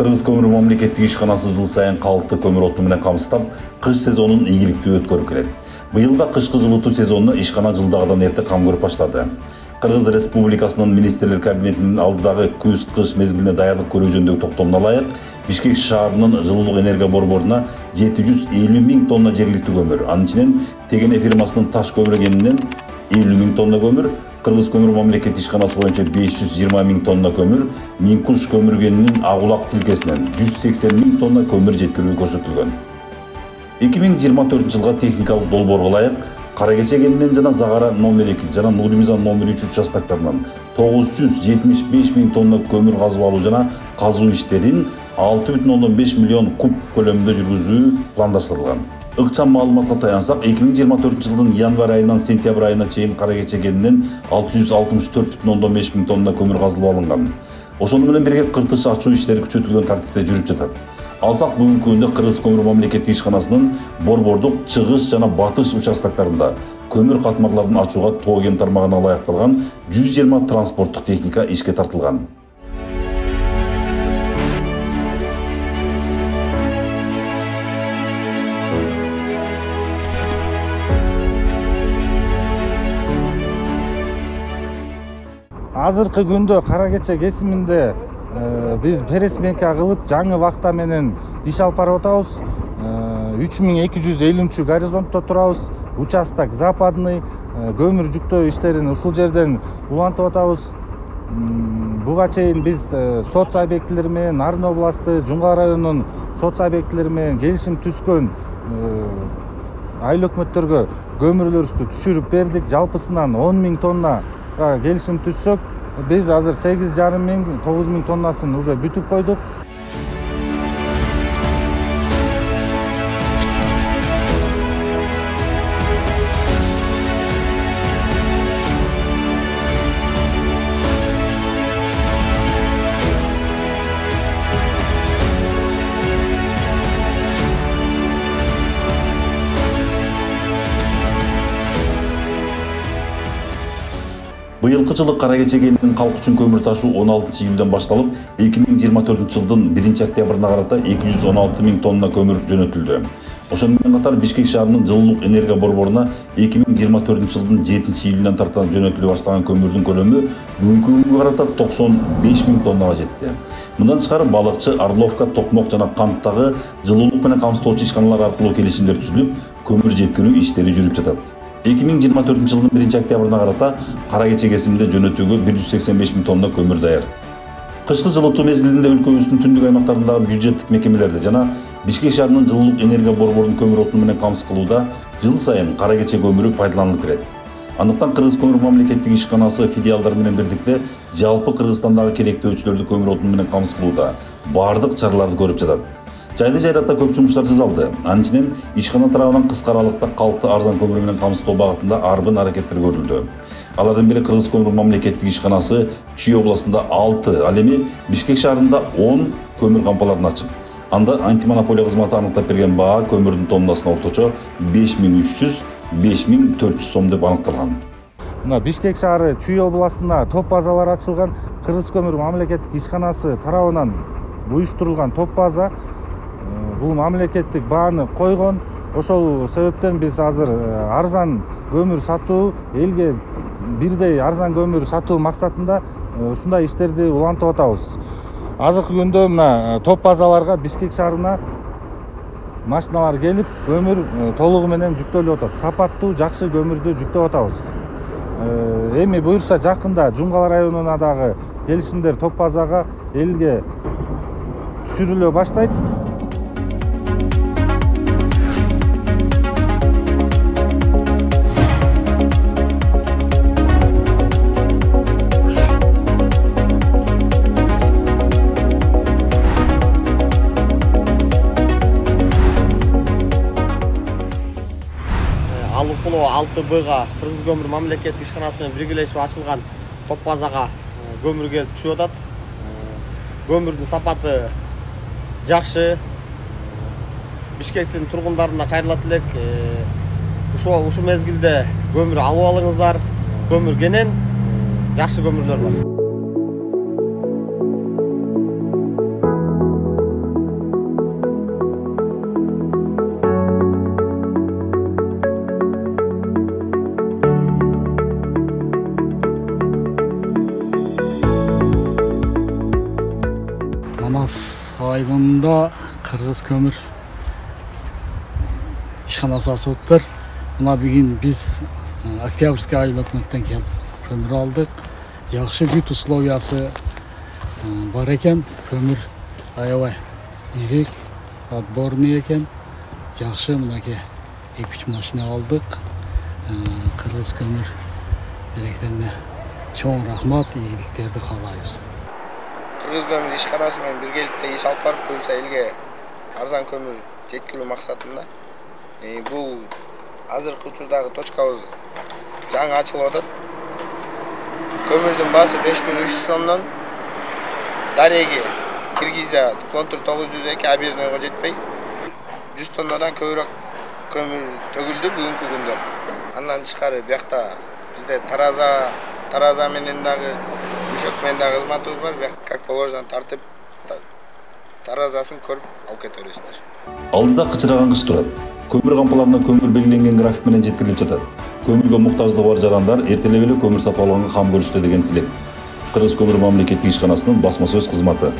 Кыргыз көмүр мамлекеттик ишканасы жыл сайын калкты көмүр оту менен камсыздап, кыш сезонун ийгиликтүү өткөрүп келет. Быйыл да кышкы жылытуу сезонуна ишкана жылдагыдан эрте кам көрүп баштады. Кыргыз Республикасынын министрлер кабинетинин алдыдагы күз-кыш мезгилине даярдык көрүү жөнүндөгү токтомуна ылайык, Бишкек шаарынын жылуулук энергия борборуна 750 000 тонна жергиликтүү көмүр, анын ичинен Тегене фирмасынын таш көмүр кенинен 50 000 тонна көмүр, Кыргыз көмүр мамлекеттик ишканасы боюнча 520 000 тонна көмүр, Минкуш көмүр кенинин Агулак тилкесинен 180 000 тонна көмүр жеткирүү көрсөтүлгөн. 2024 жылга техникалык долбоорго ылайык Каракече кенинен жана Загара номер 2 жана Нурмизан номер 3 участактарынан 975 000 тонна көмүр казып алуу жана казуу иштерин 6,5 миллион куб көлөмүндө жүргүзүү пландаштырылган. Ыкчам маалыматка таянсак, 2024 жылдын январь айынан сентябрь айына чейин Каракече кенинен 664,5 миң тонна көмүр казылып алынган. Ошону менен бирге кыртыш ачуу иштери күчөтүлгөн тартипте жүрүп жатат. Алсак бүгүнкү күндө Кыргыз көмүр мамлекеттик ишканасынын борбордук чыгыш жана батыш участактарында көмүр катмарларын ачууга тоо кен тармагына ылайыкталган 120 транспорттук техника ишке тартылган. Азыркы күндө Каракече кесиминде биз пересменка кылып жаңы вахта менен иш алып барып атабыз. 3250 горизонтто турабыз. Участок западный, көмүр жүктөө иштерин ушул жерден улантып атабыз. Буга чейин биз соц объектилери менен Нарын областы, Жумга районунун соц объектилери менен келишим түзгөн айыл өкмөттөргө көмүрлөрүбүздү түшүрүп бердик. Жалпысынан 10 000 тонна келишим түзсөк, biz hazır 8,5 000 9 000 tonnasını уже бүтүп койдук. Быйылкы жылы Каракече кенинин калк үчүн көмүр ташуу 16 июлдан башталып, 2024 жылдын 1 октябрына карата 216 000 тонна көмүр жөнөтүлдү. Ошону менен катар Бишкек шаарынын жылуулук энергия борборуна 2024 жылдын 7 июлунан тарта жөнөтүлө баштаган көмүрдүн көлөмү бүгүнкү күнгө карата 95 000 тоннага жетти. Мындан тышкары Балыкчы, Орловка, Токмок жана Канттагы жылуулук менен камсыздоочу ишканалар аркылуу келишимдер түзүлүп, көмүр жеткирүү иштери жүрүп жатат. 2024 жылдын 1 октябрына карата Каракече кесиминде жөнөтүүгө 185 000 тонна көмүр даяр. Кышкы жылытуу мезгилинде өлкөбүздүн түндүк аймактарындагы бюджеттик мекемелерде жана Бишкек шаарынын жылуулук энергия борборунун көмүр отуну менен камсыз кылууда жыл сайын Каракече көмүрү пайдаланылып келет. Андыктан Кыргыз көмүр мамлекеттик ишканасы филиалдары менен бирдикте жалпы Кыргызстандагы керектөөчүлөрдү көмүр отуну менен камсыз кылууда бардык чараларды көрүп жатат. Жайды жайрата көп жумуштар жасалды. Анын ичинен ишкана тарабынан кыска аралыкта калкты арзан көмүр менен камсыздоо багытында арбын аракеттер көрүлдү. Алардын бири Кыргыз көмүр мамлекеттик ишканасы Чүй областында 6, ал эми Бишкек шаарында 10 көмүр кампаларын ачып, анда антимонополия кызматы аныктап берген баа көмүрдүн тоннасына орточо 5300-5400 сом деп аныкталган. Мына Бишкек шаары Чүй областында топ базалар ачылган. Кыргыз көмүр мамлекеттик ишканасы тарабынан уюштурулган топ база. Бул мамлекеттик бааны койгон. Ошол себептен биз азыр арзан көмүр сатуу, элге бирдей арзан көмүр сатуу максатында ушундай иштерди улантып атабыз. Азыркы күндө мына топ базаларга Бишкек шаарына машиналар келип, көмүр толугу менен жүктөлүп атат. Сапаттуу, жакшы көмүрдү жүктөп атабыз. Эми буюрса жакында Жумга районуна дагы келишимдер топ базага элге түшүрүлө баштайт. Алыкулуу 6Б-га Кыргыз көмүр мамлекеттик ишканасы менен биргелешип ачылган топ базага көмүр келип түшүп атат. Көмүрдүн сапаты жакшы. Бишкектин тургундарына кайрылат элек. Ушу мезгилде көмүр алып алыңыздар. Көмүр кенен жакшы көмүрлөр бар. Кыргыз айылында Кыргыз көмір ишканасы ачылып атыптыр. Мына бүгүн биз Октябрьский айыл өкмөттөн келип көмір алдык. Жакшы бүт условиясы бар экен. Көмір аябай ирек, отборный экен. Жакшы мынакей 2-3 машина алдык. Кыргыз көмір директоруна чоң рахмат, ийгиликтерди каалайбыз. Кыргыз көмір ишканасы менен биргеликте иш алып барып, Бурса элге арзан көмір жеткирүү максатында. Бул азыркы учурдагы точкабыз жаңы ачылып атат. Көмүрдүн баасы 5300 сомдон Дареги, Киргизия, контур 902 объездныйга жетпей 100 тоннадан көбүрөөк көмүр төгүлдү бүгүнкү күндө. Андан тышкары биякта бизде тараза менен дагы мüşөк менен дагы кызматыбыз бар. Бияк как положено тартып таразасын көрүп алып кете бересиздер. Алдыда кычыраган кыш турат. Көмір кампаларына көмір белгиленген график менен жеткирилип жатат. Көмүргө муктаждыгы бар жарандар эртелеп эле көмүр сапаланганга кам көрүштү деген тилек. Кыргыз көмүр мамлекеттик ишканасынын басма сөз кызматы.